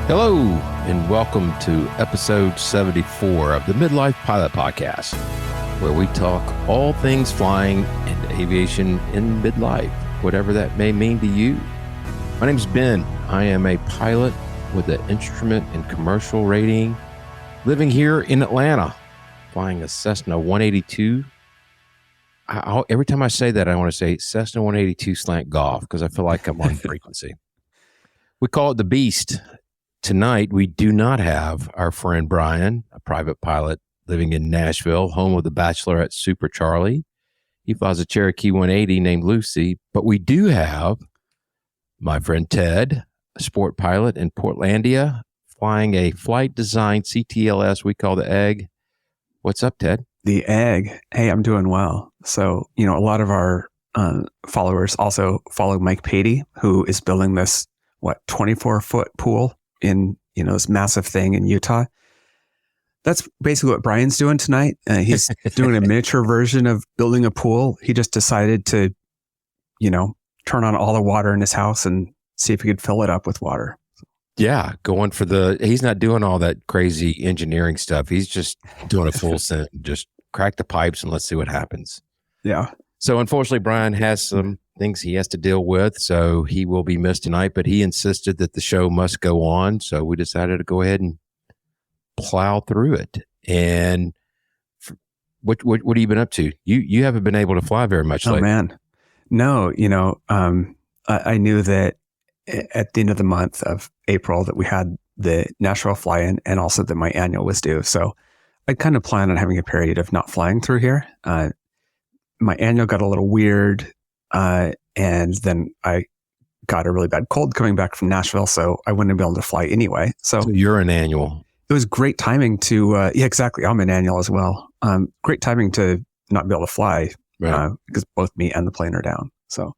Hello, and welcome to episode 74 of the Midlife Pilot Podcast, where we talk all things flying and aviation in midlife, whatever that may mean to you. My name's Ben. I am a pilot with an instrument and commercial rating, living here in Atlanta, flying a Cessna 182. Every time I say that, I want to say Cessna 182 slant golf because I feel like I'm on frequency. We call it the Beast. Tonight, we do not have our friend Brian, a private pilot living in Nashville, home of the Bachelorette Super Charlie. He flies a Cherokee 180 named Lucy, but we do have my friend Ted, a sport pilot in Portlandia, flying a flight design CTLS we call the Egg. What's up, Ted? The Egg. Hey, I'm doing well. So, a lot of our followers also follow Mike Patey, who is building this, 24-foot pool in, this massive thing in Utah. That's basically what Brian's doing tonight. He's doing a miniature version of building a pool. He just decided to, turn on all the water in his house and see if he could fill it up with water. Yeah, he's not doing all that crazy engineering stuff. He's just doing a full send, just crack the pipes and let's see what happens. Yeah. So unfortunately, Brian has some things he has to deal with, so he will be missed tonight, but he insisted that the show must go on. So we decided to go ahead and plow through it. And what have you been up to? You haven't been able to fly very much lately. Oh man. No, I knew that at the end of the month of April that we had the Nashville fly-in and also that my annual was due. So I kind of planned on having a period of not flying through here. My annual got a little weird, and then I got a really bad cold coming back from Nashville, so I wouldn't be able to fly anyway. So you're an annual. It was great timing to, yeah, exactly. I'm an annual as well. Great timing to not be able to fly, right, because both me and the plane are down. So,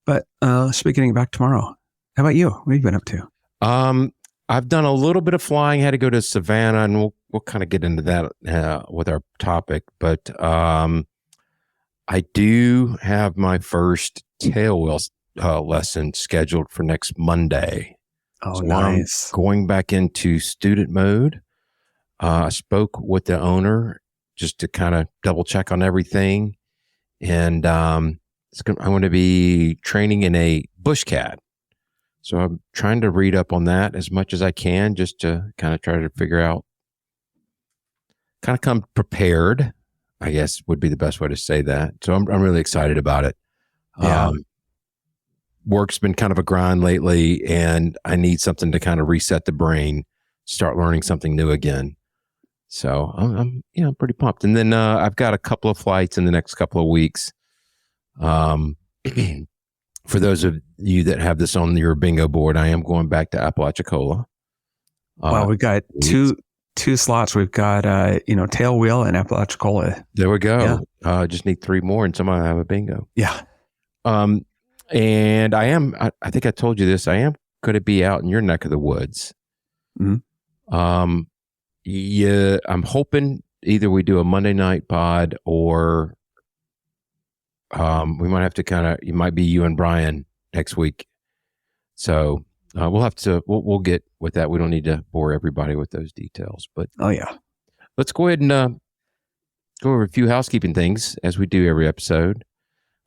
but should be getting back tomorrow. How about you? What have you been up to? I've done a little bit of flying. Had to go to Savannah, and we'll kind of get into that with our topic. But I do have my first tailwheel lesson scheduled for next Monday. Oh, so nice. I'm going back into student mode. I spoke with the owner just to kind of double check on everything. And I'm going to be training in a bushcat. So I'm trying to read up on that as much as I can just to kind of try to figure out, kind of come prepared, I guess would be the best way to say that. So I'm really excited about it. Yeah. Work's been kind of a grind lately, and I need something to kind of reset the brain, start learning something new again. So I'm pretty pumped. And then I've got a couple of flights in the next couple of weeks. For those of you that have this on your bingo board, I am going back to Apalachicola. Well, we've got two slots. We've got, tailwheel and Apalachicola. There we go. Yeah. Just need 3 more and someone will have a bingo. Yeah. And I think I told you this, I am going to be out in your neck of the woods. Mm-hmm. Yeah, I'm hoping either we do a Monday night pod or we might have to it might be you and Brian next week. So we'll get with that. We don't need to bore everybody with those details, but oh yeah, let's go ahead and go over a few housekeeping things as we do every episode.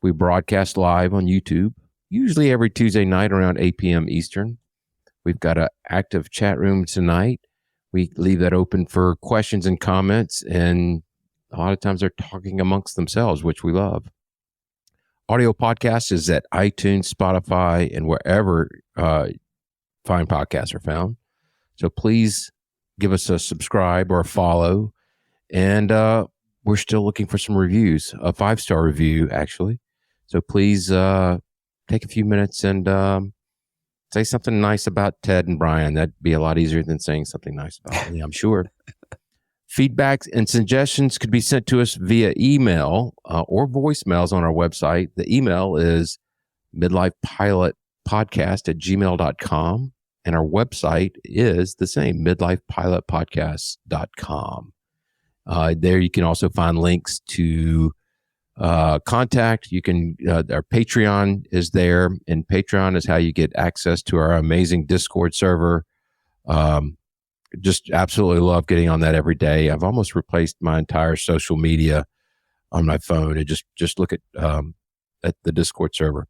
We broadcast live on YouTube, usually every Tuesday night around 8 p.m. Eastern. We've got an active chat room tonight. We leave that open for questions and comments, and a lot of times they're talking amongst themselves, which we love. Audio podcast is at iTunes, Spotify, and wherever fine podcasts are found. So please give us a subscribe or a follow. And we're still looking for some reviews, a 5-star review, actually. So please take a few minutes and say something nice about Ted and Brian. That'd be a lot easier than saying something nice about me, I'm sure. Feedback and suggestions could be sent to us via email or voicemails on our website. The email is midlifepilotpodcast@gmail.com. And our website is the same, midlifepilotpodcast.com. There you can also find links to contact. You can, our Patreon is there, and Patreon is how you get access to our amazing Discord server. Just absolutely love getting on that every day. I've almost replaced my entire social media on my phone and just look at the Discord server.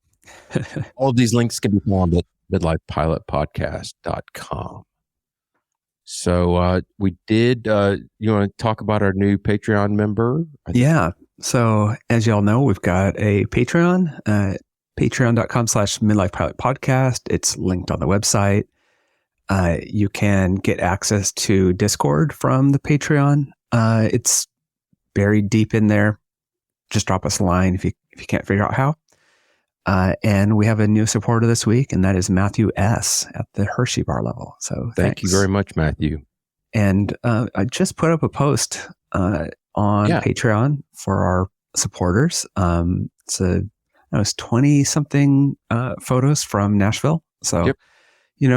All of these links can be found at midlifepilotpodcast.com. So we did, you want to talk about our new Patreon member? Yeah. So as y'all know, we've got a Patreon, patreon.com/midlifepilotpodcast. It's linked on the website. You can get access to Discord from the Patreon. It's buried deep in there. Just drop us a line if you can't figure out how. And we have a new supporter this week, and that is Matthew S. at the Hershey bar level. So thank you very much, Matthew. And I just put up a post on Patreon for our supporters. It's 20 something photos from Nashville. So,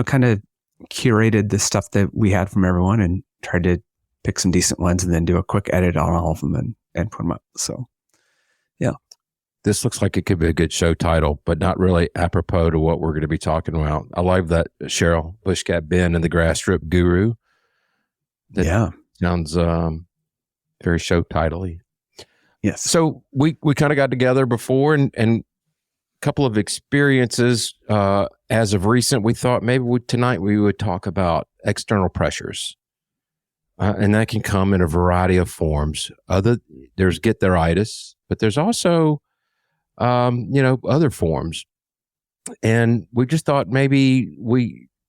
kind of curated the stuff that we had from everyone and tried to pick some decent ones and then do a quick edit on all of them and put them up. So, yeah. This looks like it could be a good show title, but not really apropos to what we're going to be talking about. I love that Cheryl Bushcat Ben and the Grass Strip Guru. That sounds very show title-y. Yes. So we kind of got together before and a couple of experiences as of recent. We thought maybe tonight we would talk about external pressures. And that can come in a variety of forms. There's get-there-itis, but there's also other forms. And we just thought maybe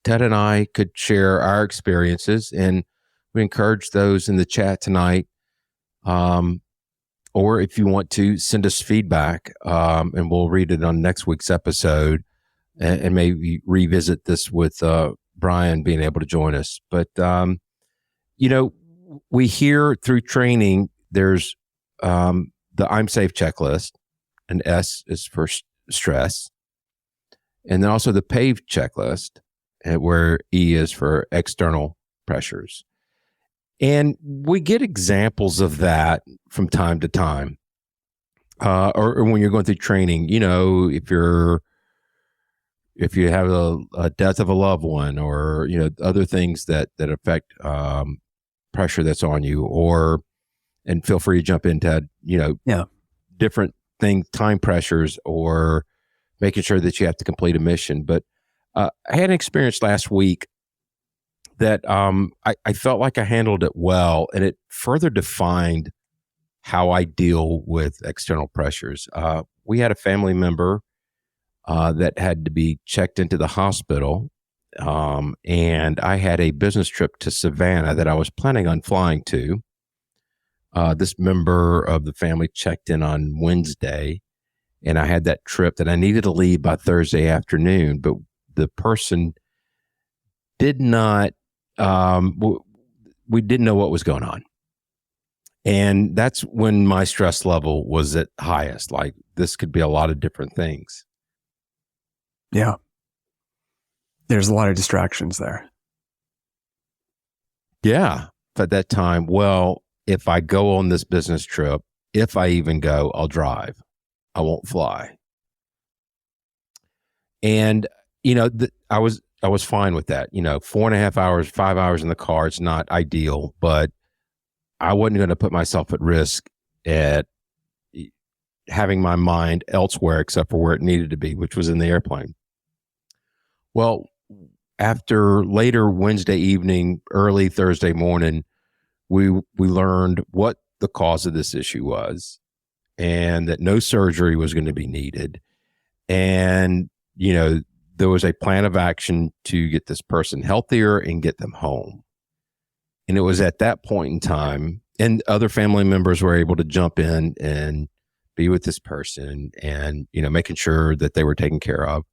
Ted and I could share our experiences, and we encourage those in the chat tonight. Or if you want to send us feedback, and we'll read it on next week's episode and maybe revisit this with Brian being able to join us. But, we hear through training, there's the I'm safe checklist. And S is for stress. And then also the PAVE checklist, where E is for external pressures. And we get examples of that from time to time. Or when you're going through training, if you have a death of a loved one, or, other things that affect pressure that's on you, and feel free to jump into, different time pressures, or making sure that you have to complete a mission. But I had an experience last week that I felt like I handled it well, and it further defined how I deal with external pressures. We had a family member that had to be checked into the hospital, and I had a business trip to Savannah that I was planning on flying to. This member of the family checked in on Wednesday, and I had that trip that I needed to leave by Thursday afternoon, but the person did not, we didn't know what was going on. And that's when my stress level was at highest. Like, this could be a lot of different things. Yeah. There's a lot of distractions there. Yeah. At that time, if I go on this business trip, if I even go, I'll drive. I won't fly. And, I was fine with that. 4.5 hours, 5 hours in the car, it's not ideal, but I wasn't going to put myself at risk at having my mind elsewhere except for where it needed to be, which was in the airplane. Well, after later Wednesday evening, early Thursday morning, we learned what the cause of this issue was, and that no surgery was going to be needed. And, there was a plan of action to get this person healthier and get them home. And it was at that point in time, and other family members were able to jump in and be with this person and, making sure that they were taken care of.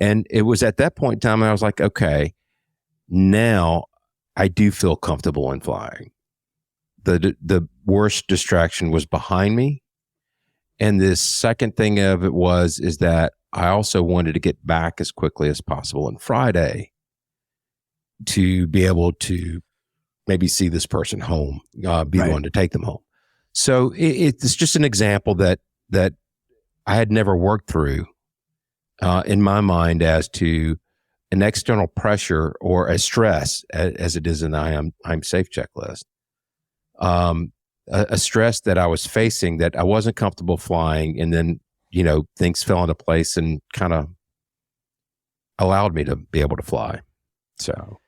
And it was at that point in time, I was like, okay, now I do feel comfortable in flying. The worst distraction was behind me. And the second thing of it is that I also wanted to get back as quickly as possible on Friday to be able to maybe see this person home, be the one to take them home. So it's just an example that I had never worked through in my mind as to an external pressure or a stress, as it is in the I'm safe checklist. A stress that I was facing that I wasn't comfortable flying, and then things fell into place and kind of allowed me to be able to fly. So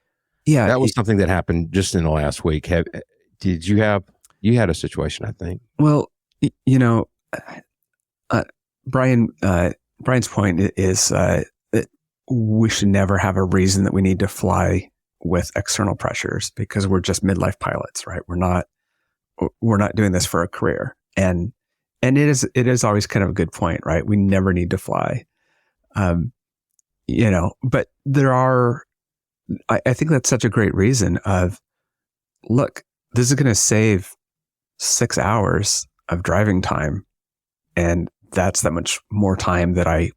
Yeah, that was something that happened just in the last week. You had a situation, I think. Well, Brian's point is that we should never have a reason that we need to fly with external pressures, because we're just midlife pilots, right? We're not doing this for a career. And it is always kind of a good point, right? We never need to fly. But there are, I think that's such a great reason of, look, this is going to save 6 hours of driving time. And that's that much more time that I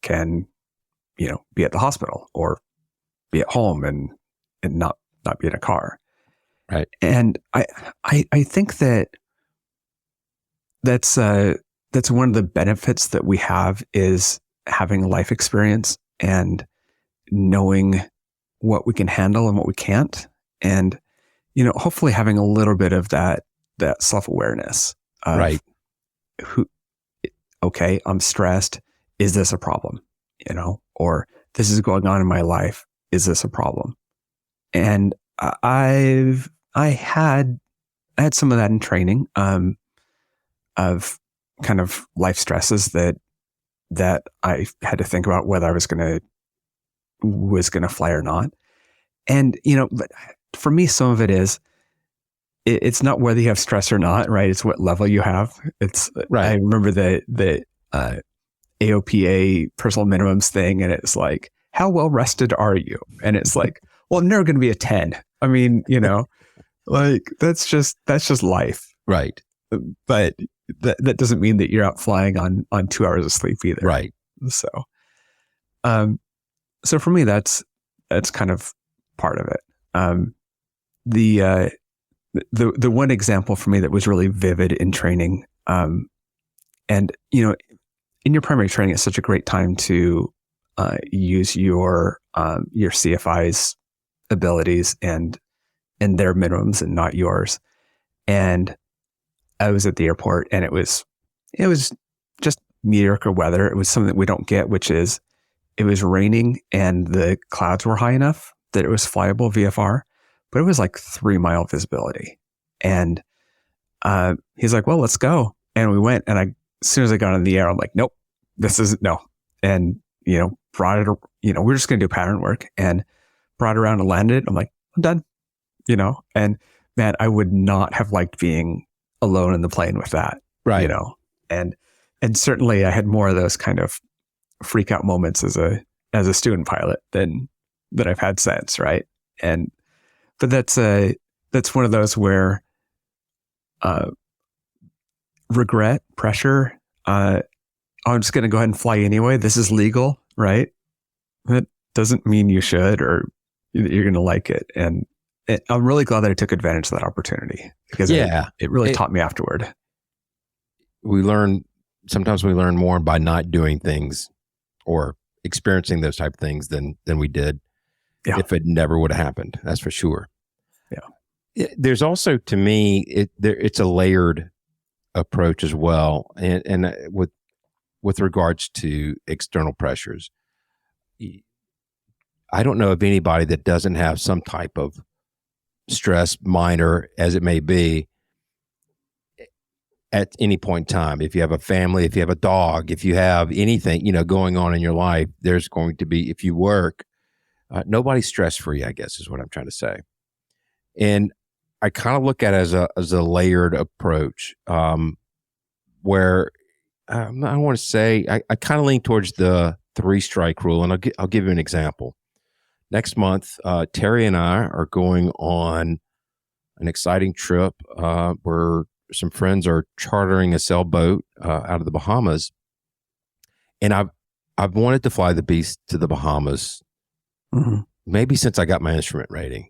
can, be at the hospital or be at home and not be in a car. Right. And I think that's one of the benefits that we have, is having life experience and knowing what we can handle and what we can't. And, hopefully having a little bit of that self-awareness of, right. Okay, I'm stressed. Is this a problem? Or this is going on in my life. Is this a problem? And I had some of that in training, of kind of life stresses that I had to think about whether I was going to fly or not. And, but for me, some of it is, it's not whether you have stress or not, right? It's what level you have. It's right. I remember the AOPA personal minimums thing, and it's like, how well rested are you? And it's like, well, I'm never going to be a 10. I mean, like that's just life. Right. But that doesn't mean that you're out flying on 2 hours of sleep either. Right. So, so for me, that's kind of part of it. The one example for me that was really vivid in training, and in your primary training, it's such a great time to use your CFI's abilities and their minimums and not yours. And I was at the airport, and it was just mediocre weather. It was something that we don't get, which is it was raining and the clouds were high enough that it was flyable VFR, but it was like 3-mile visibility. And he's like, well, let's go. And we went, and as soon as I got in the air, I'm like, nope, this isn't, no. And, brought it, we're just going to do pattern work, and brought it around and landed it. I'm like, I'm done, and man, I would not have liked being alone in the plane with that, right. And certainly I had more of those kind of freak out moments as a student pilot than I've had since. Right. But that's one of those where, regret, pressure, I'm just going to go ahead and fly anyway. This is legal, right? That doesn't mean you should, or you're going to like it. And I'm really glad that I took advantage of that opportunity, because it really taught me afterward. Sometimes we learn more by not doing things or experiencing those type of things than we did if it never would have happened. That's for sure. Yeah. There's also, to me, it's a layered approach as well. And with regards to external pressures, I don't know of anybody that doesn't have some type of stress, minor as it may be, at any point in time. If you have a family, if you have a dog, if you have anything, going on in your life, there's going to be, if you work, nobody's stress free, I guess is what I'm trying to say. And I kind of look at it as a layered approach, where I want to say, I kind of lean towards the 3-strike rule. And I'll give you an example. Next month, Terry and I are going on an exciting trip where some friends are chartering a sailboat out of the Bahamas. And I've wanted to fly the Beast to the Bahamas, maybe since I got my instrument rating.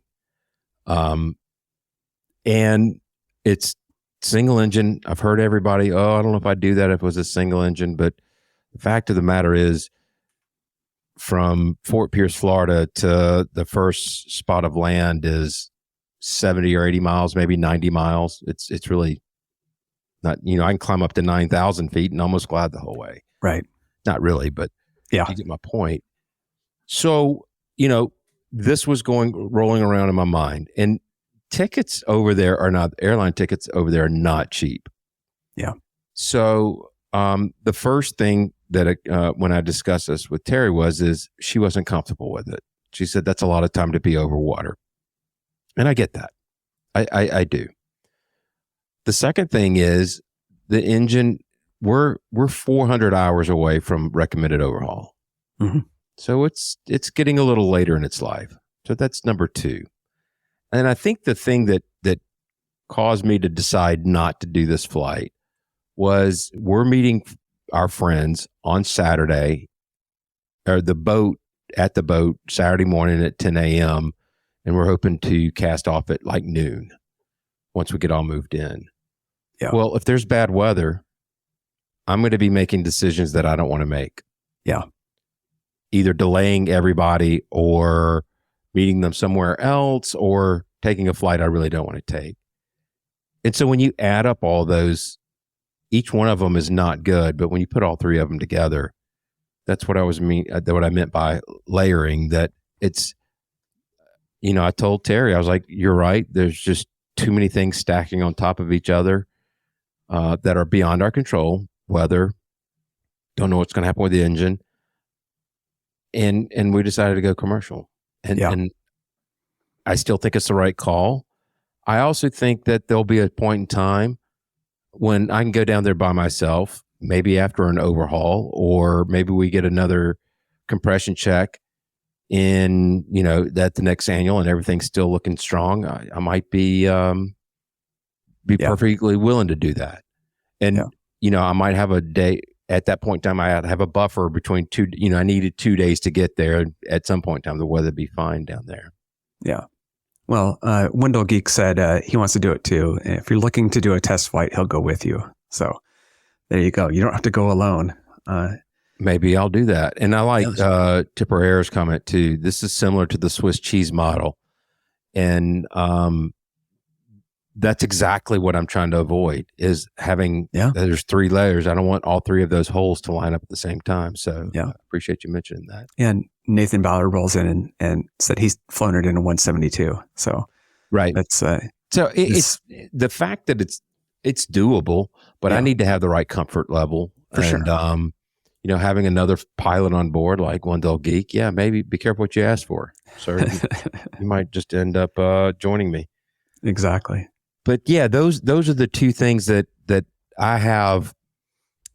And it's single engine. I've heard everybody, I don't know if I'd do that if it was a single engine, but the fact of the matter is, from Fort Pierce, Florida to the first spot of land is 70 or 80 miles, maybe 90 miles. It's really not, I can climb up to 9,000 feet and almost glide the whole way. Right. Not really, but Yeah. you get my point. So, this was rolling around in my mind, and tickets over there are not, airline tickets over there are not cheap. Yeah. So, the first thing that when I discussed this with Terry is she wasn't comfortable with it. She said that's a lot of time to be over water, and I get that. I do. The second thing is the engine. We're 400 hours away from recommended overhaul, so it's getting a little later in its life. So that's number two. And I think the thing that caused me to decide not to do this flight was we're meeting our friends on Saturday, or at the boat Saturday morning at 10 a.m. And we're hoping to cast off at like noon once we get all moved in. Yeah. Well, if there's bad weather, I'm going to be making decisions that I don't want to make. Yeah. Either delaying everybody or meeting them somewhere else or taking a flight I really don't want to take. And so when you add up all those, each one of them is not good, but when you put all three of them together, that's what what I meant by layering, that it's, I told Terry, I was like, you're right. There's just too many things stacking on top of each other that are beyond our control. Weather, don't know what's going to happen with the engine. And we decided to go commercial. And I still think it's the right call. I also think that there'll be a point in time when I can go down there by myself, maybe after an overhaul, or maybe we get another compression check in, that the next annual and everything's still looking strong. I might be perfectly willing to do that. And, I might have a day at that point in time. I had to have a buffer between two, I needed 2 days to get there. At some point in time, the weather would be fine down there. Yeah. Well, Wendell Geek said he wants to do it too. And if you're looking to do a test flight, he'll go with you. So there you go. You don't have to go alone. Maybe I'll do that. And I like Tipper Ayer's comment too. This is similar to the Swiss cheese model. And that's exactly what I'm trying to avoid, is having, there's 3 layers. I don't want all 3 of those holes to line up at the same time. So I appreciate you mentioning that. And Nathan Ballard rolls in and said he's flown it in a 172. So right. That's so it's the fact that it's doable, but I need to have the right comfort level. For sure. Having another pilot on board like Wendell Geek, maybe be careful what you ask for, sir. You might just end up joining me. Exactly. But those are the 2 things that I have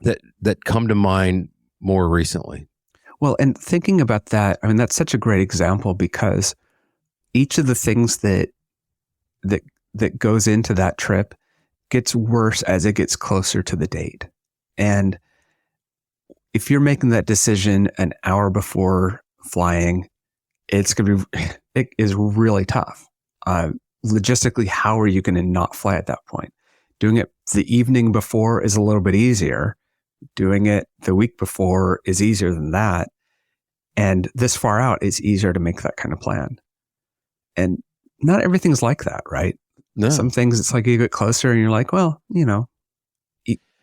that come to mind more recently. Well, and thinking about that, I mean, that's such a great example, because each of the things that goes into that trip gets worse as it gets closer to the date. And if you're making that decision an hour before flying, it is really tough. Logistically, how are you going to not fly at that point? Doing it the evening before is a little bit easier. Doing it the week before is easier than that. And this far out, it's easier to make that kind of plan. And not everything's like that, right? No. Some things, it's like you get closer and you're like, well,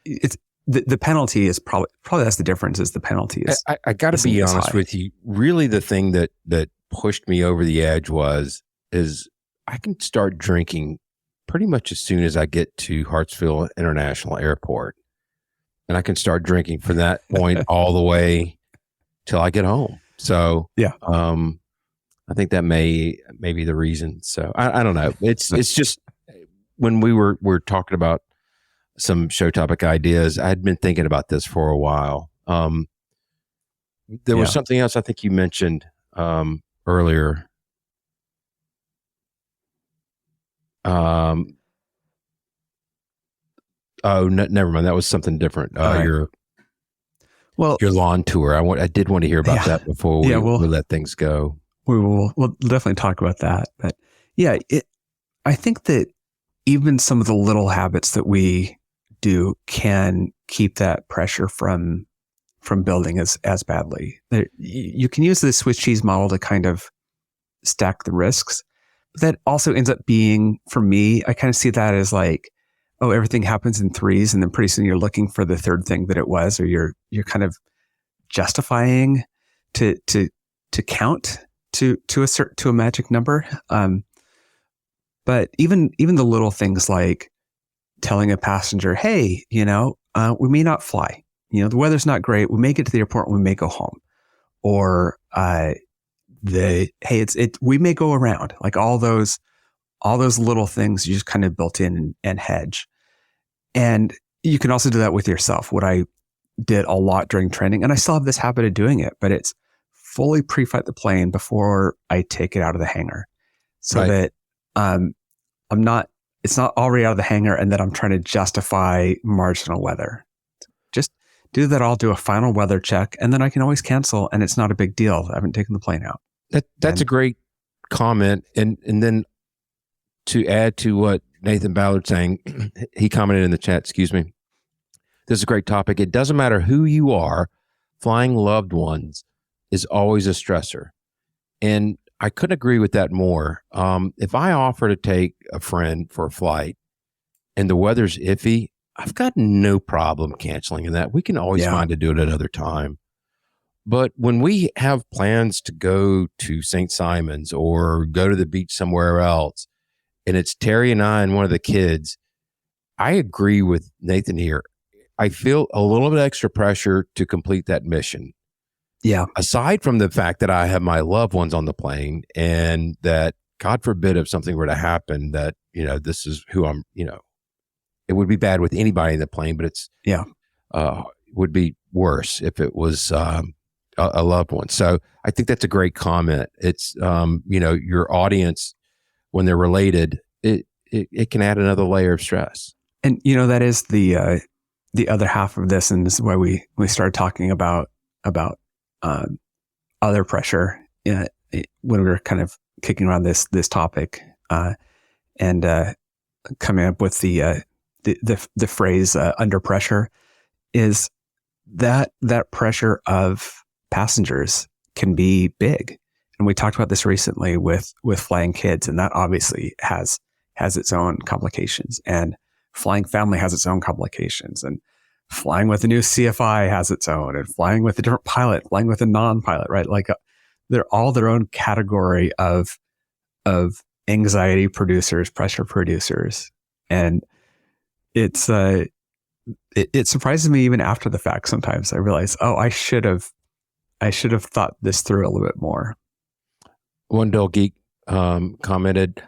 it's the penalty is probably that's the difference, is the penalty is. I got to be honest with you. Really, the thing that pushed me over the edge is I can start drinking pretty much as soon as I get to Hartsfield International Airport. And I can start drinking from that point all the way till I get home. So, I think that may be the reason. So I don't know. It's just, when we're talking about some show topic ideas, I had been thinking about this for a while. There was something else I think you mentioned earlier. Never mind. That was something different. Right. Your lawn tour. I did want to hear about that before we let things go. We'll definitely talk about that. But I think that even some of the little habits that we do can keep that pressure from from building as badly. You can use the Swiss cheese model to kind of stack the risks. But that also ends up being, for me, I kind of see that as like, oh, everything happens in threes, and then pretty soon you're looking for the third thing that it was, or you're kind of justifying to count to a magic number. But even the little things like telling a passenger, hey, we may not fly. The weather's not great. We may get to the airport and we may go home. Or we may go around. Like all those little things you just kind of built in and hedge. And you can also do that with yourself. What I did a lot during training, and I still have this habit of doing it, but it's fully pre-flight the plane before I take it out of the hangar, so that it's not already out of the hangar and that I'm trying to justify marginal weather. Just do that. I'll do a final weather check, and then I can always cancel, and it's not a big deal. I haven't taken the plane out. That's a great comment. And then to add to what Nathan Ballard's saying, he commented in the chat, excuse me. This is a great topic. It doesn't matter who you are, flying loved ones is always a stressor. And I couldn't agree with that more. If I offer to take a friend for a flight and the weather's iffy, I've got no problem canceling that. We can always find to do it another time. But when we have plans to go to St. Simon's or go to the beach somewhere else, and it's Terry and I and one of the kids, I agree with Nathan here. I feel a little bit extra pressure to complete that mission. Yeah. Aside from the fact that I have my loved ones on the plane, and that, God forbid, if something were to happen, that, this is who I'm, it would be bad with anybody in the plane, but it's, would be worse if it was a loved one. So I think that's a great comment. It's, your audience, when they're related, it can add another layer of stress. And, that is the other half of this. And this is why we started talking about other pressure when we were kind of kicking around this topic, and coming up with the phrase under pressure, is that pressure of passengers can be big. And we talked about this recently with flying kids, and that obviously has its own complications, and flying family has its own complications, and flying with a new CFI has its own, and flying with a different pilot, flying with a non-pilot, right? Like they're all their own category of anxiety producers, pressure producers. And it surprises me even after the fact. Sometimes I realize, oh, I should have thought this through a little bit more. One Dull Geek commented,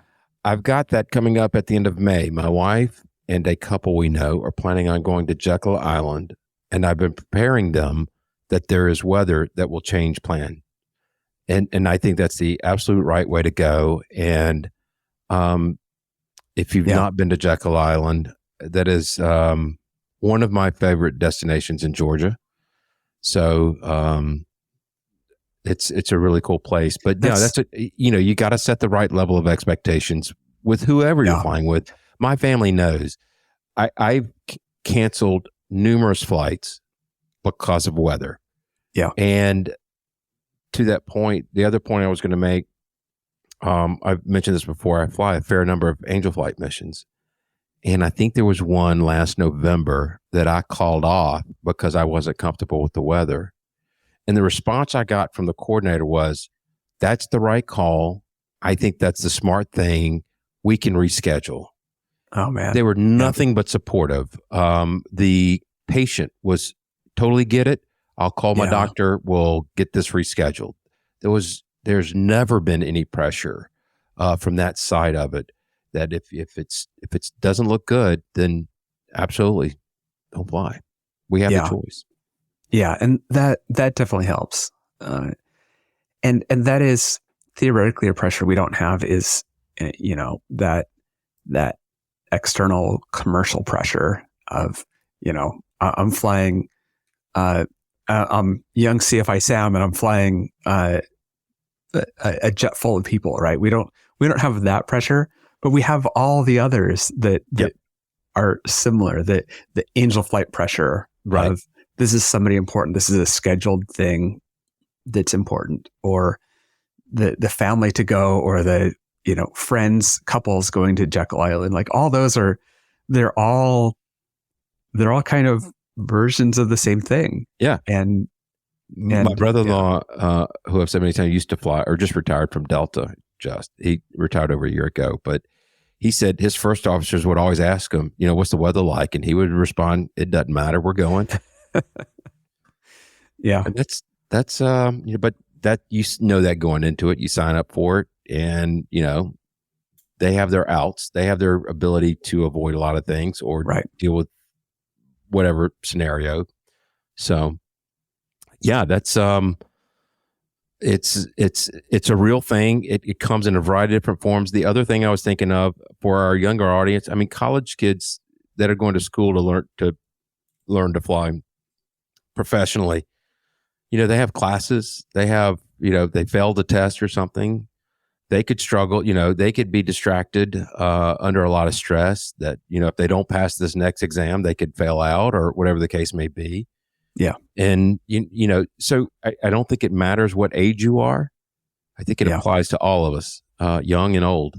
I've got that coming up at the end of May. My wife and a couple we know are planning on going to Jekyll Island, and I've been preparing them that there is weather that will change plan. And I think that's the absolute right way to go. And if you've not been to Jekyll Island, that is one of my favorite destinations in Georgia. So it's a really cool place. But you got to set the right level of expectations with whoever you're flying with. My family knows I've canceled numerous flights because of weather. Yeah. And to that point, the other point I was going to make, I've mentioned this before, I fly a fair number of Angel Flight missions. And I think there was one last November that I called off because I wasn't comfortable with the weather. And the response I got from the coordinator was, that's the right call. I think that's the smart thing. We can reschedule. Oh, man. They were nothing but supportive. The patient was totally get it. I'll call my doctor. We'll get this rescheduled. There's never been any pressure from that side of it, that if it doesn't look good, then absolutely don't fly. We have the choice. Yeah, and that definitely helps. And that is theoretically a pressure we don't have, is that external commercial pressure of, I'm flying, I'm young CFI Sam, and I'm flying a jet full of people, right? We don't have that pressure, but we have all the others that are similar. The angel flight pressure of this is somebody important. This is a scheduled thing that's important, or the family to go, or the, friends, couples going to Jekyll Island. Like all those they're all kind of versions of the same thing. Yeah. And my brother-in-law, who I've said many times, used to fly, or just retired from Delta. He retired over a year ago, but he said his first officers would always ask him, what's the weather like? And he would respond, it doesn't matter. We're going. Yeah. And that's, but that, that going into it, you sign up for it, and, they have their outs. They have their ability to avoid a lot of things, or deal with whatever scenario. So yeah, that's, it's a real thing. It comes in a variety of different forms. The other thing I was thinking of for our younger audience, I mean, college kids that are going to school to learn to fly professionally, they have classes, they have, they failed a test or something. They could struggle, they could be distracted under a lot of stress that, if they don't pass this next exam, they could fail out, or whatever the case may be. Yeah. And, so I don't think it matters what age you are. I think it applies to all of us, young and old.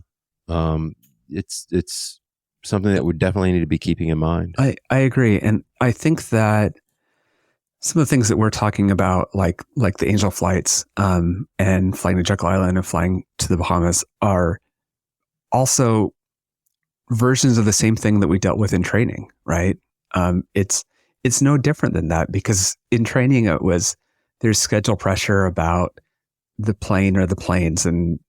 It's something that we definitely need to be keeping in mind. I agree. And I think that some of the things that we're talking about, like the Angel flights, and flying to Jekyll Island and flying to the Bahamas, are also versions of the same thing that we dealt with in training, right? It's no different than that, because in training there's schedule pressure about the plane or the planes, and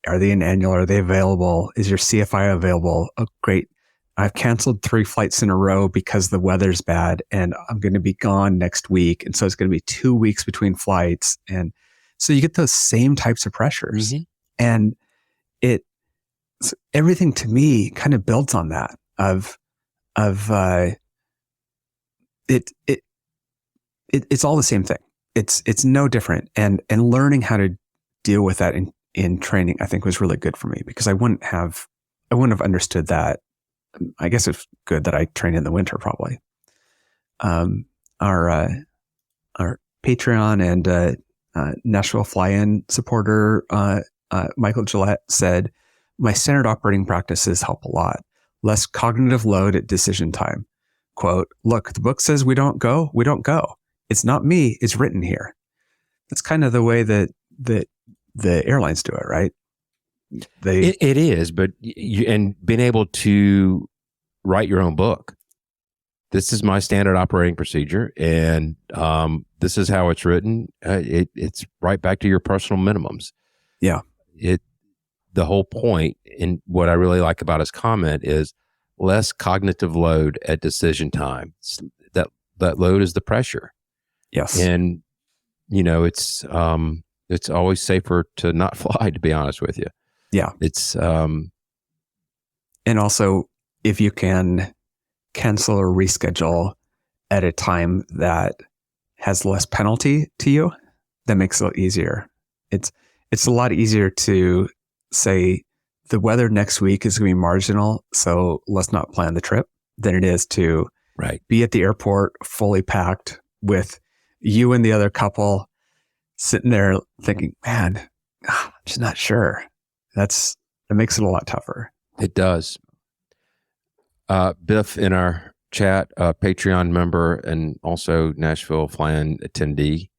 are they in annual? Are they available? Is your CFI available? Oh, great. I've canceled 3 flights in a row because the weather's bad, and I'm going to be gone next week. And so it's going to be 2 weeks between flights. And so you get those same types of pressures. Mm-hmm. And everything to me kind of builds on that it's all the same thing. It's no different. And learning how to deal with that in training, I think, was really good for me, because I wouldn't have understood that. I guess it's good that I train in the winter, probably. Our Patreon and Nashville Fly-In supporter, Michael Gillette, said, "My standard operating practices help a lot. Less cognitive load at decision time. Quote, look, the book says we don't go. We don't go. It's not me. It's written here." That's kind of the way that the airlines do it, right? It is, but and being able to write your own book. This is my standard operating procedure, and this is how it's written. It's right back to your personal minimums. Yeah. The whole point, and what I really like about his comment, is less cognitive load at decision time. That load is the pressure. Yes. And it's always safer to not fly, to be honest with you. Yeah. It's and also, if you can cancel or reschedule at a time that has less penalty to you, that makes it a lot easier. It's a lot easier to say the weather next week is going to be marginal, so let's not plan the trip, than it is to be at the airport fully packed with you and the other couple sitting there thinking, man, I'm just not sure. That makes it a lot tougher. It does. Biff in our chat, Patreon member and also Nashville Fly-In attendee,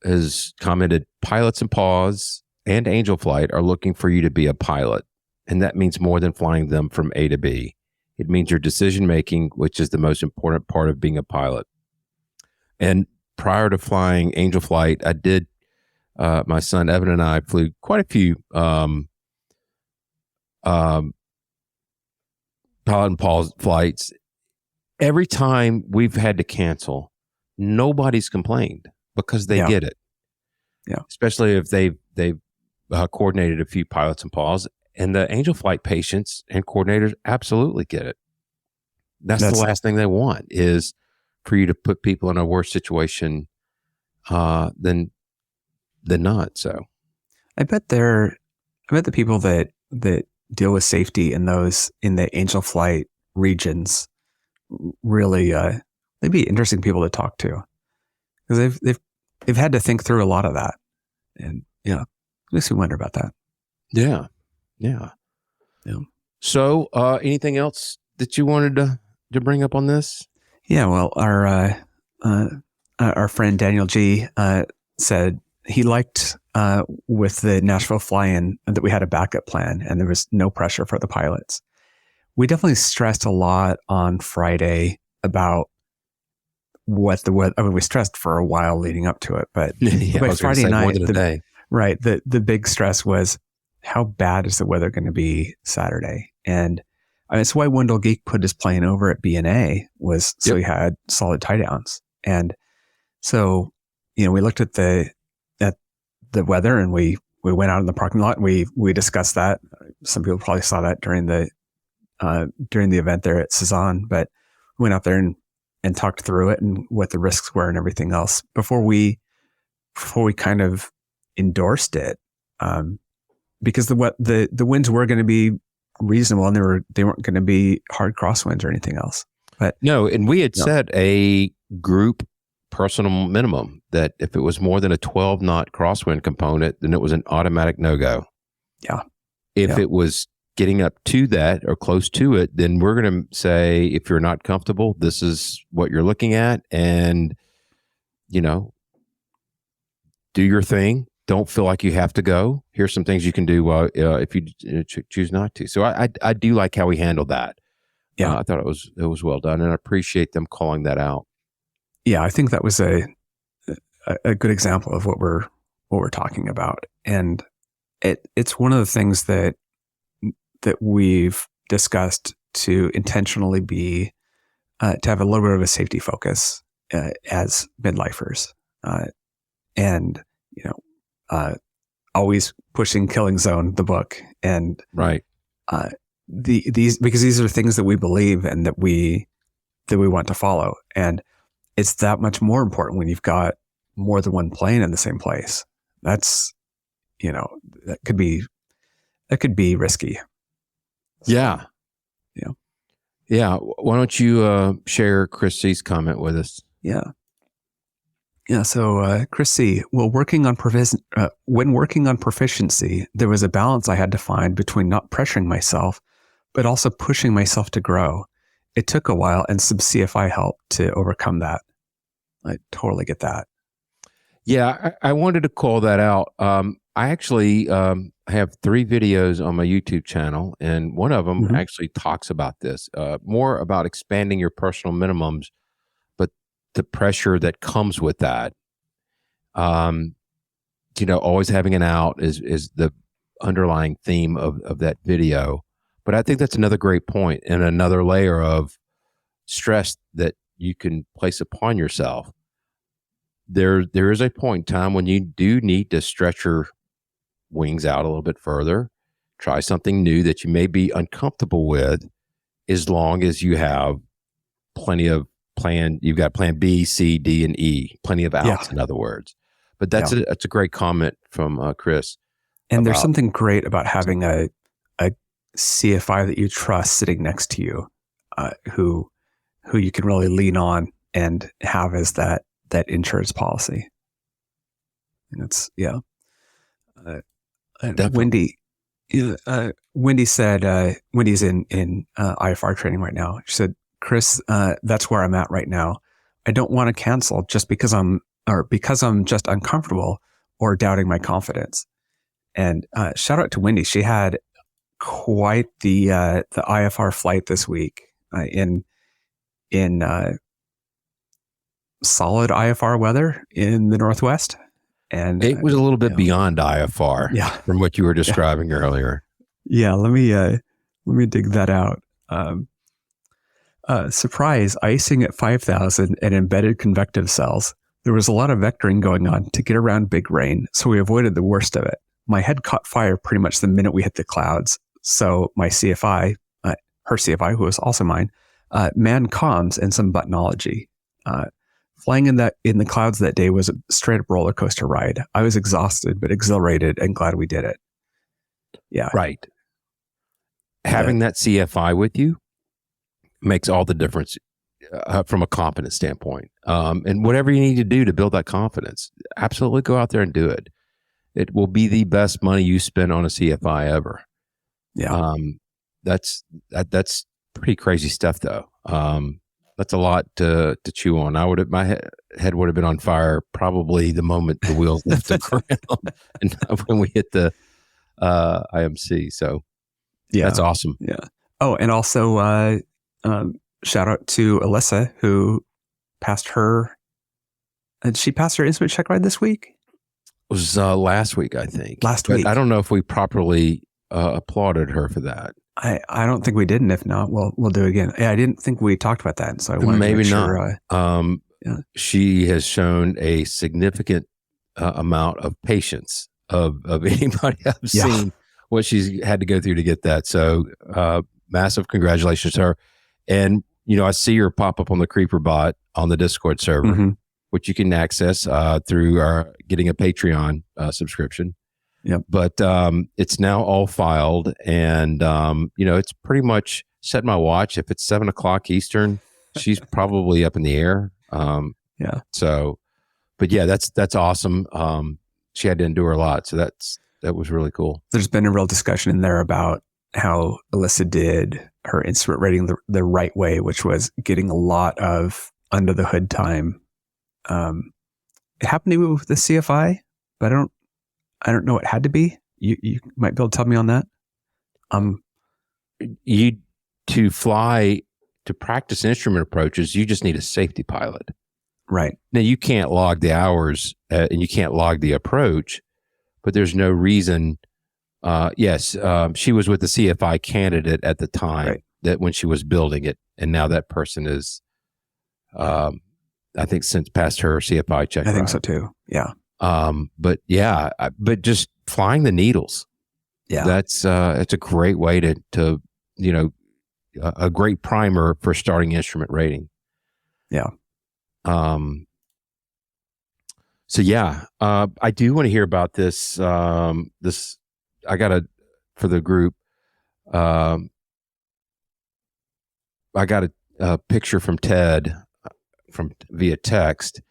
has commented, pilots and Paws and Angel Flight are looking for you to be a pilot. And that means more than flying them from A to B. It means your decision making, which is the most important part of being a pilot. And prior to flying Angel Flight, I did, my son Evan and I flew quite a few pilot and Paws flights. Every time we've had to cancel, nobody's complained, because they get it. Yeah. Especially if they've coordinated a few pilots and Paws, and the Angel Flight patients and coordinators absolutely get it. That's the last thing they want, is for you to put people in a worse situation than not. So I bet the people that deal with safety in the Angel Flight regions really they'd be interesting people to talk to, because they've had to think through a lot of that, and makes me wonder about that. Yeah. So, anything else that you wanted to bring up on this? Yeah, well, our friend Daniel G said he liked with the Nashville fly-in that we had a backup plan and there was no pressure for the pilots. We definitely stressed a lot on Friday about what the weather. I mean, we stressed for a while leading up to it, but by Friday night, the big stress was how bad is the weather going to be Saturday? And it's why Wendell Geek put his plane over at B&A was so he had solid tie downs. And so, we looked at the weather and we went out in the parking lot and we discussed that. Some people probably saw that during the event there at Cezanne, but we went out there and talked through it and what the risks were and everything else before we kind of endorsed it. Because the winds were going to be reasonable and they weren't going to be hard crosswinds or anything else. But no, and we had set a group personal minimum that if it was more than a 12 knot crosswind component, then it was an automatic no-go. Yeah. If it was getting up to that or close to it, then we're going to say, if you're not comfortable, this is what you're looking at, and do your thing. Don't feel like you have to go. Here's some things you can do if you choose not to. So I do like how we handled that. Yeah, I thought it was well done, and I appreciate them calling that out. Yeah, I think that was a good example of what we're talking about, and it's one of the things that we've discussed to intentionally be to have a little bit of a safety focus as midlifers, and always pushing Killing Zone, the book, and right. These because these are things that we believe and that we want to follow, and it's that much more important when you've got more than one plane in the same place. That's that could be risky. Yeah. Why don't you share Chris C's comment with us? Yeah. So Chris C, when working on proficiency, there was a balance I had to find between not pressuring myself, but also pushing myself to grow. It took a while and some CFI helped to overcome that. I totally get that. Yeah, I wanted to call that out. I actually have 3 videos on my YouTube channel, and one of them actually talks about this, more about expanding your personal minimums, but the pressure that comes with that. Always having an out is the underlying theme of that video. But I think that's another great point and another layer of stress that you can place upon yourself. There is a point in time when you do need to stretch your wings out a little bit further, try something new that you may be uncomfortable with, as long as you have plenty of you've got plan B, C, D, and E, plenty of outs, in other words. But that's a great comment from Chris. And there's something great about having a CFI that you trust sitting next to you, who you can really lean on and have as that insurance policy. And it's Wendy said Wendy's in IFR training right now. She said, Chris, that's where I'm at right now. I don't want to cancel just because I'm just uncomfortable or doubting my confidence. And shout out to Wendy. She had quite the IFR flight this week in solid IFR weather in the Northwest. And it was a little bit beyond IFR from what you were describing earlier. Yeah, let me dig that out. Surprise, icing at 5,000 and embedded convective cells. There was a lot of vectoring going on to get around big rain, so we avoided the worst of it. My head caught fire pretty much the minute we hit the clouds. So my CFI, her CFI, who was also mine, manned comms and some buttonology. Flying in the clouds that day was a straight up roller coaster ride. I was exhausted, but exhilarated and glad we did it. Yeah. Right. Having that CFI with you makes all the difference. from a confidence standpoint. And whatever you need to do to build that confidence, absolutely go out there and do it. It will be the best money you spend on a CFI ever. Yeah. That's pretty crazy stuff though. That's a lot to chew on. My head would have been on fire probably the moment the wheels left the ground and when we hit the IMC. So that's awesome. Yeah. Oh, and also shout out to Alyssa who passed her. Did she pass her instrument check ride this week? It was last week, I think. Last week. I don't know if we properly applauded her for that. I don't think we did, and if not, we'll do it again. Yeah, I didn't think we talked about that, so I wanted maybe to make not. Sure, she has shown a significant amount of patience of anybody I've seen. What she's had to go through to get that. So massive congratulations to her. And I see her pop up on the Creeper bot on the Discord server, which you can access through getting a Patreon subscription. Yep. But it's now all filed, and it's pretty much set my watch. If it's 7:00 Eastern, she's probably up in the air. Yeah. So, but yeah, that's awesome. She had to endure a lot, so that was really cool. There's been a real discussion in there about how Alyssa did her instrument rating the right way, which was getting a lot of under the hood time. It happened to me with the CFI, but I don't know. It had to be. You might be able to tell me on that. To practice instrument approaches, you just need a safety pilot. Right. Now you can't log the hours and you can't log the approach, but there's no reason. Yes, she was with the CFI candidate at the time that when she was building it, and now that person is, I think, since passed her CFI check. I think so too. Yeah. But just flying the needles. Yeah. That's it's a great way to a great primer for starting instrument rating. Yeah. So yeah, I do want to hear about this. This I got for the group. I got a picture from Ted via text,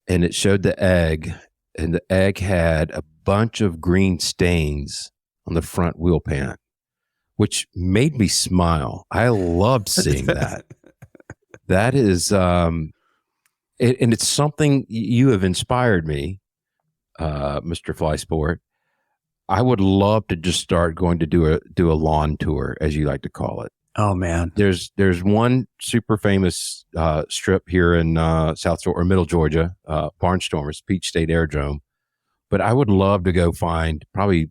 and it showed the egg, and the egg had a bunch of green stains on the front wheel pan, which made me smile. I loved seeing that. That is, and it's something you have inspired me, Mr. Fly Sport. I would love to just start going to do a lawn tour, as you like to call it. Oh man, there's one super famous strip here in South or Middle Georgia, Barnstormers, Peach State Aerodrome. But I would love to go find probably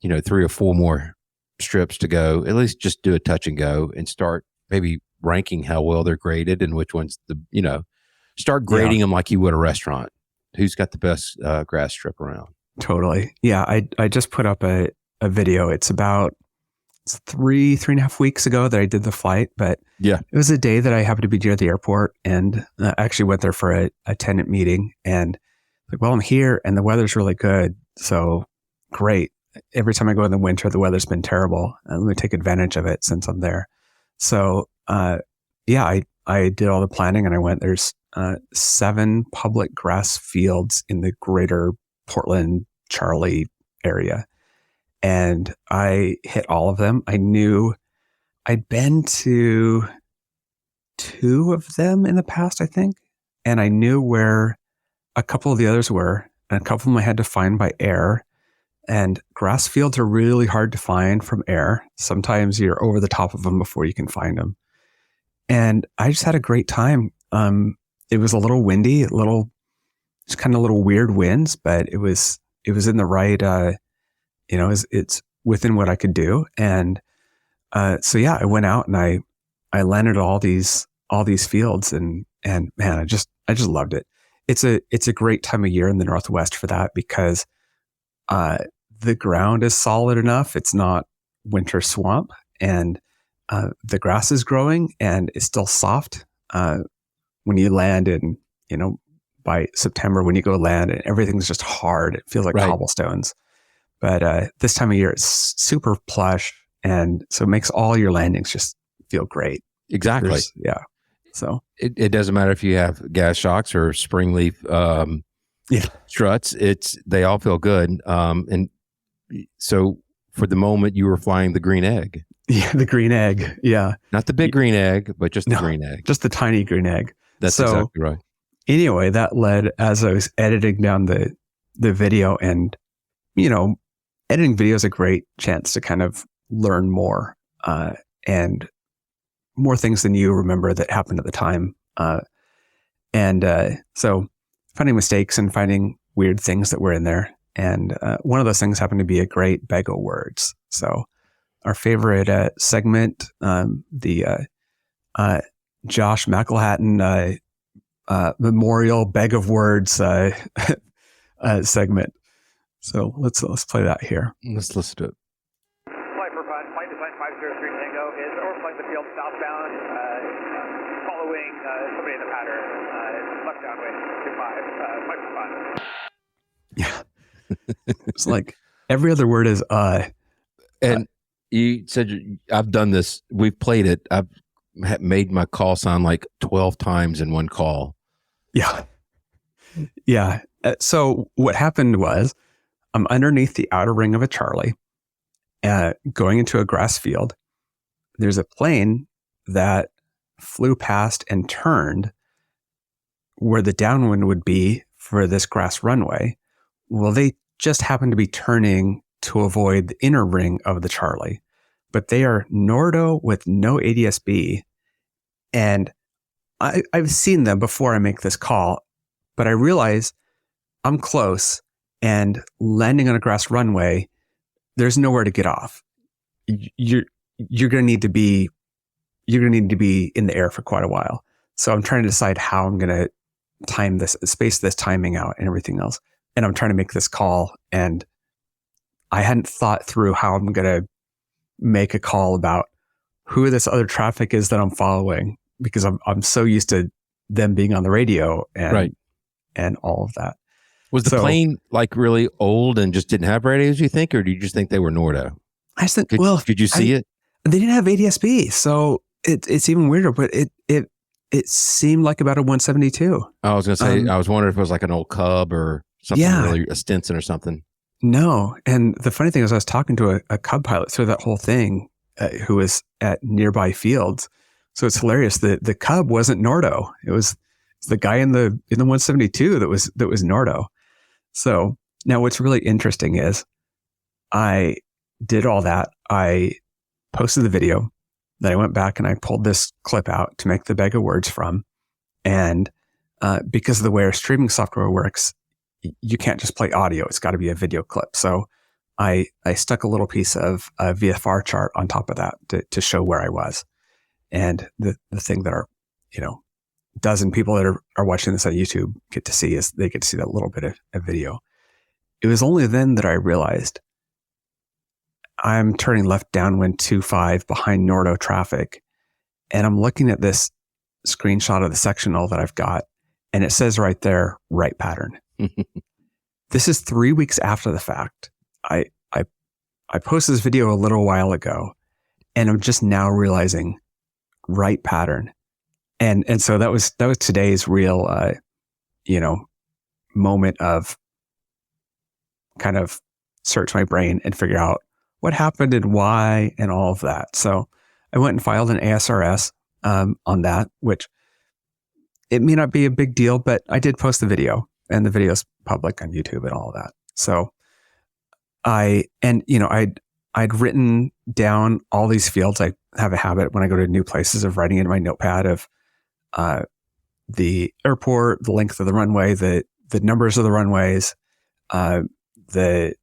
3 or 4 more strips to go, at least just do a touch and go and start maybe ranking how well they're graded and which ones start grading them like you would a restaurant. Who's got the best grass strip around? Totally. Yeah. I just put up a video. It's about 3.5 weeks ago that I did the flight, but yeah, it was a day that I happened to be near the airport, and I actually went there for a tenant meeting, and I'm here and the weather's really good. So great. Every time I go in the winter, the weather's been terrible. Let me take advantage of it since I'm there. So, I did all the planning and I went. There's 7 public grass fields in the greater Portland, Charlie area. And I hit all of them. I knew I'd been to 2 of them in the past, I think. And I knew where a couple of the others were. And a couple of them I had to find by air. And grass fields are really hard to find from air. Sometimes you're over the top of them before you can find them. And I just had a great time. It was a little windy, just kind of little weird winds, but it was in the right, it's within what I could do. And I went out and I landed all these fields, and man, I just loved it. It's a great time of year in the Northwest for that because the ground is solid enough. It's not winter swamp, and the grass is growing and it's still soft. When you land in, by September, when you go land and everything's just hard, it feels like cobblestones. But this time of year, it's super plush. And so it makes all your landings just feel great. Exactly. So it doesn't matter if you have gas shocks or spring leaf struts. They all feel good. And so for the moment, you were flying the green egg. Yeah, the green egg. Yeah, not the big green egg, but just the green egg. Just the tiny green egg. That's exactly right. Anyway, that led, as I was editing down the video, and editing video is a great chance to kind of learn more and more things than you remember that happened at the time. So finding mistakes and finding weird things that were in there. And one of those things happened to be a great bag of words. So our favorite segment, the Josh McElhatton Memorial Bag of Words segment. So let's play that here. Let's listen to it. Flight for fun. Flight design 503 Tango is overflying the field southbound, following somebody in the pattern. Left downwind 25. Flight for fun. Yeah. It's like every other word is And you said, I've done this. We've played it. I've made my call sound like 12 times in one call. Yeah. Yeah. So what happened was I'm underneath the outer ring of a Charlie, going into a grass field. There's a plane that flew past and turned where the downwind would be for this grass runway. Well, they just happened to be turning to avoid the inner ring of the Charlie, but they are Nordo with no ADS-B. And I've seen them before I make this call, but I realize I'm close and landing on a grass runway, there's nowhere to get off. You're going to need to be in the air for quite a while. So I'm trying to decide how I'm going to space this timing out and everything else. And I'm trying to make this call, and I hadn't thought through how I'm going to make a call about who this other traffic is that I'm following, because I'm so used to them being on the radio and all of that. Was the plane like really old and just didn't have radios, you think, or do you just think they were Nordo? I just think, could you see it? They didn't have ADS-B, so it's even weirder, but it seemed like about a 172. I was going to say, I was wondering if it was like an old Cub or something, really, a Stinson or something. No. And the funny thing is I was talking to a Cub pilot through that whole thing who was at nearby fields. So it's hilarious that the Cub wasn't Nordo. It was the guy in the 172 that was Nordo. So now what's really interesting is I did all that. I posted the video. Then I went back and I pulled this clip out to make the bag of words from. And because of the way our streaming software works, you can't just play audio. It's got to be a video clip. So I stuck a little piece of a VFR chart on top of that to show where I was. And the thing that our, dozen people that are watching this on YouTube get to see is they get to see that little bit of video. It was only then that I realized I'm turning left downwind 25 behind Nordo traffic. And I'm looking at this screenshot of the sectional that I've got, and it says right there, right pattern. This is 3 weeks after the fact. I posted this video a little while ago, and I'm just now realizing right pattern. And so that was today's real, moment of kind of search my brain and figure out what happened and why and all of that. So I went and filed an ASRS on that, which it may not be a big deal, but I did post the video, and the video's public on YouTube and all of that. So I'd written down all these fields. I have a habit when I go to new places of writing in my notepad of the airport, the length of the runway, the numbers of the runways, the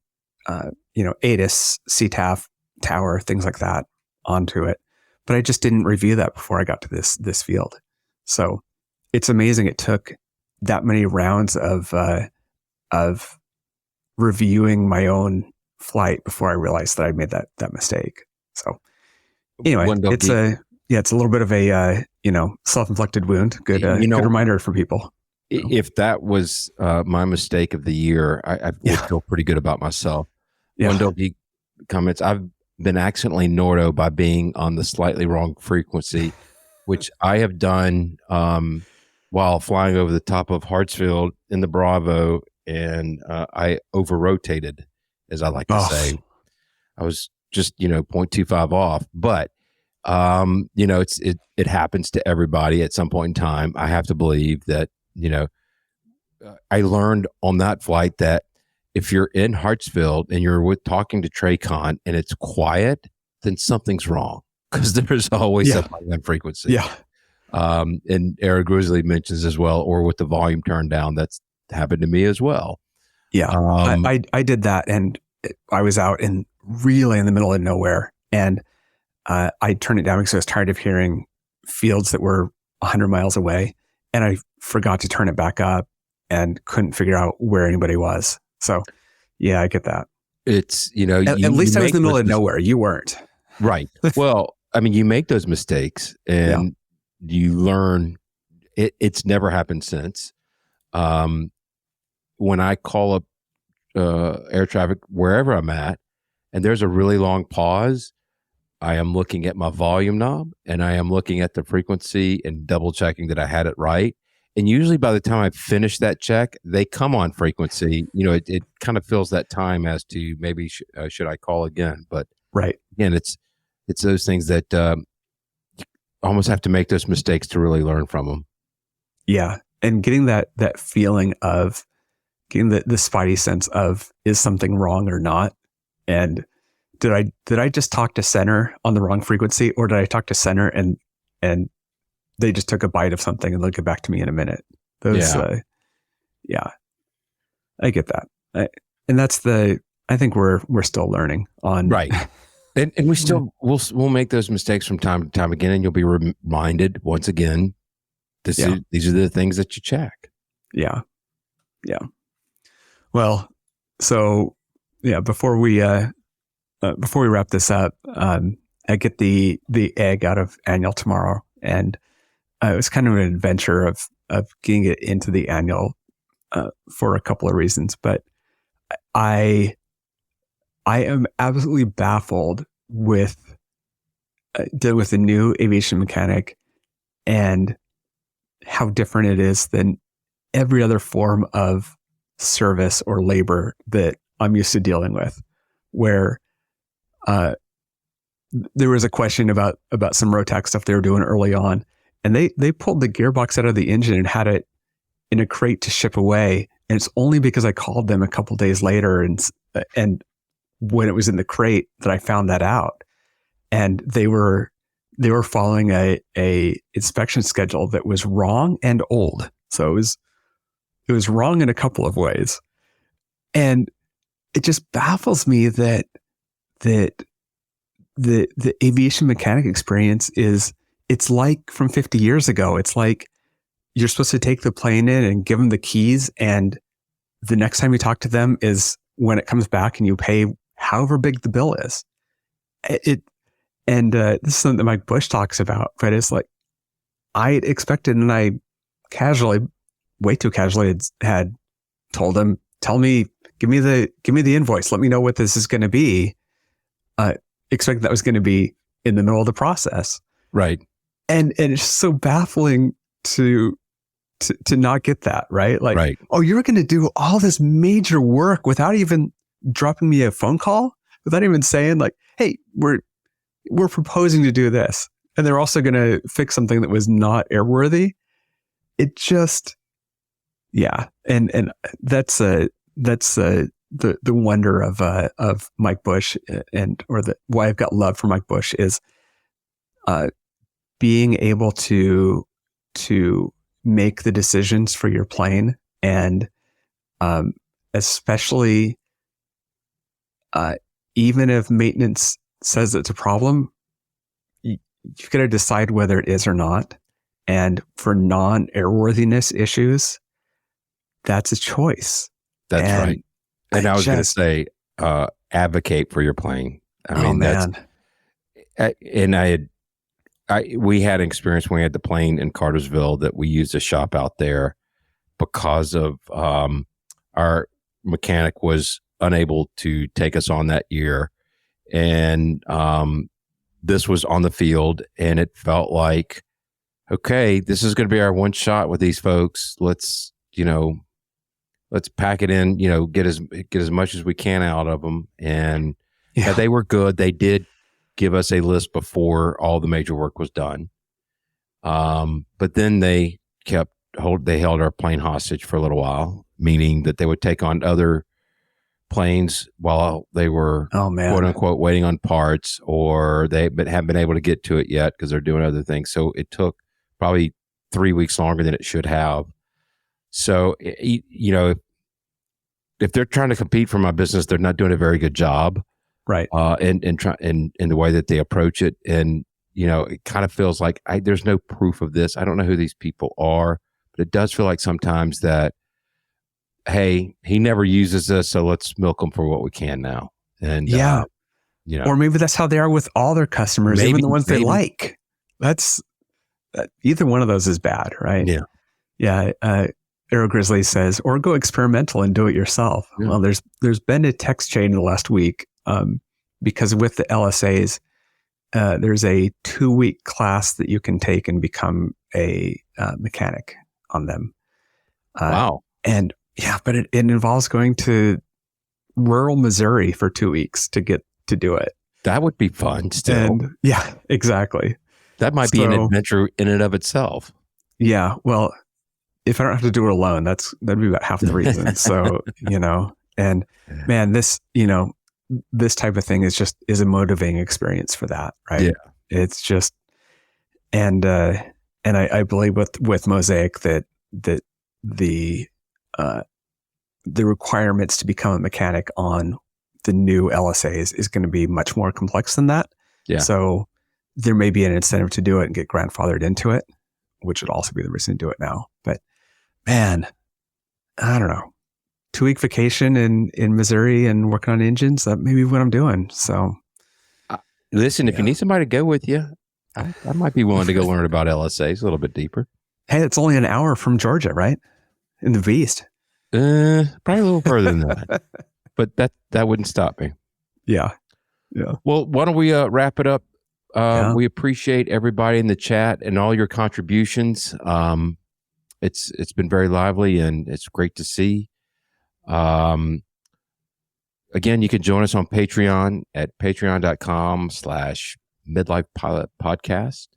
ATIS, CTAF, tower, things like that onto it. But I just didn't review that before I got to this field. So it's amazing it took that many rounds of reviewing my own flight before I realized that I made that mistake. So anyway, it's a little bit of a self-inflicted wound. Good reminder for people. If that was my mistake of the year, I would feel pretty good about myself. Yeah. One Dopey comments, I've been accidentally Nordo by being on the slightly wrong frequency which I have done while flying over the top of Hartsfield in the Bravo, and I over-rotated, as I like to say. I was just 0.25 off, but it happens to everybody at some point in time. I have to believe that I learned on that flight that if you're in Hartsfield and you're talking to Traycon and it's quiet, then something's wrong, because there's always something on that frequency. Yeah. And Eric Grizzly mentions as well, or with the volume turned down, that's happened to me as well. Yeah. I did that, and I was out really in the middle of nowhere, and I turned it down because I was tired of hearing fields that were 100 miles away, and I forgot to turn it back up and couldn't figure out where anybody was. So yeah, I get that. It's, at least I was in the middle of nowhere. You weren't. Right. Well, I mean, you make those mistakes and you learn. It's never happened since. When I call up air traffic wherever I'm at, and there's a really long pause, I am looking at my volume knob and I am looking at the frequency and double checking that I had it right. And usually by the time I finish that check, they come on frequency. It kind of fills that time as to maybe should I call again? But right. Again, it's those things that you almost have to make those mistakes to really learn from them. Yeah. And getting that feeling of getting the spidey sense of, is something wrong or not? And did I just talk to center on the wrong frequency, or did I talk to center and they just took a bite of something and they'll get back to me in a minute? I get that. And that's I think we're still learning on. Right. And we still, we'll make those mistakes from time to time again, and you'll be reminded once again, these are the things that you check. Yeah. Yeah. Well, so yeah, before we wrap this up, I get the egg out of annual tomorrow, and it was kind of an adventure of getting it into the annual for a couple of reasons. But I am absolutely baffled with dealing with a new aviation mechanic and how different it is than every other form of service or labor that I'm used to dealing with, where there was a question about some Rotax stuff they were doing early on, and they pulled the gearbox out of the engine and had it in a crate to ship away. And it's only because I called them a couple days later and when it was in the crate that I found that out. And they were following a inspection schedule that was wrong and old. So it was wrong in a couple of ways. And it just baffles me that the aviation mechanic experience it's like from 50 years ago. It's like you're supposed to take the plane in and give them the keys, and the next time you talk to them is when it comes back and you pay however big the bill is. This is something that Mike Bush talks about, but it's like I expected, and I way too casually had told him, give me the invoice. Let me know what this is going to be. Expect that was going to be in the middle of the process. Right. And it's so baffling to not get that, right? Like, right. Oh, you're going to do all this major work without even dropping me a phone call, without even saying like, hey, we're proposing to do this. And they're also going to fix something that was not airworthy. It just, yeah. And that's the wonder of Mike Bush, why I've got love for Mike Bush is being able to make the decisions for your plane, and especially even if maintenance says it's a problem, you've got to decide whether it is or not. And for non-airworthiness issues, that's a choice. That's right. And I was going to say, advocate for your plane. I mean, we had an experience when we had the plane in Cartersville that we used a shop out there because of our mechanic was unable to take us on that year. And this was on the field, and it felt like okay, this is going to be our one shot with these folks. Let's pack it in, get as much as we can out of them. And they were good. They did give us a list before all the major work was done. But then they held our plane hostage for a little while, meaning that they would take on other planes while they were quote unquote waiting on parts, or they haven't been able to get to it yet because they're doing other things. So it took probably 3 weeks longer than it should have. So, if they're trying to compete for my business, they're not doing a very good job. Right. In the way that they approach it. And, it kind of feels like there's no proof of this. I don't know who these people are, but it does feel like sometimes that, hey, he never uses this, so let's milk him for what we can now. And or maybe that's how they are with all their customers, even the ones they like. That's either one of those is bad, right? Yeah. Aero Grizzly says, or go experimental and do it yourself. Yeah. Well, there's been a text chain in the last week because with the LSAs, there's a 2-week class that you can take and become a mechanic on them. Wow. And but it involves going to rural Missouri for 2 weeks to get to do it. That would be fun still. And, exactly. That might be an adventure in and of itself. Yeah. Well, if I don't have to do it alone, that'd be about half the reason. So, and man, this type of thing is a motivating experience for that. Right. Yeah. It's just, and I believe with Mosaic that the requirements to become a mechanic on the new LSAs is going to be much more complex than that. Yeah. So there may be an incentive to do it and get grandfathered into it, which would also be the reason to do it now. But man, I don't know. 2-week vacation in Missouri and working on engines, that may be what I'm doing. So listen, if you need somebody to go with you, I might be willing to go learn about LSAs a little bit deeper. Hey, it's only an hour from Georgia, right? In the East. Probably a little further than that. But that wouldn't stop me. Yeah. Well, why don't we wrap it up? We appreciate everybody in the chat and all your contributions. It's been very lively and it's great to see. Again, you can join us on Patreon at patreon.com/midlifepilotpodcast.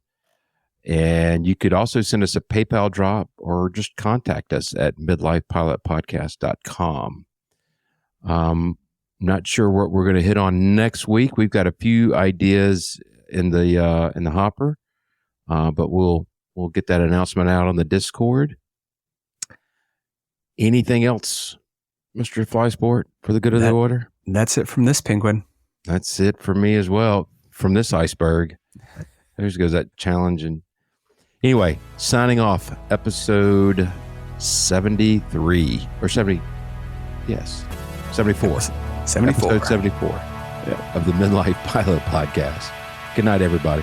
And you could also send us a PayPal drop or just contact us at midlifepilotpodcast.com. Not sure what we're going to hit on next week. We've got a few ideas in the hopper, but we'll get that announcement out on the Discord. Anything else, Mr. Flysport, for the good of the order? That's it from this penguin. That's it for me as well. From this iceberg. There goes that challenge. And anyway, signing off, episode 73 or 70. Yes, 74. 74. Episode 74 of the Midlife Pilot Podcast. Good night, everybody.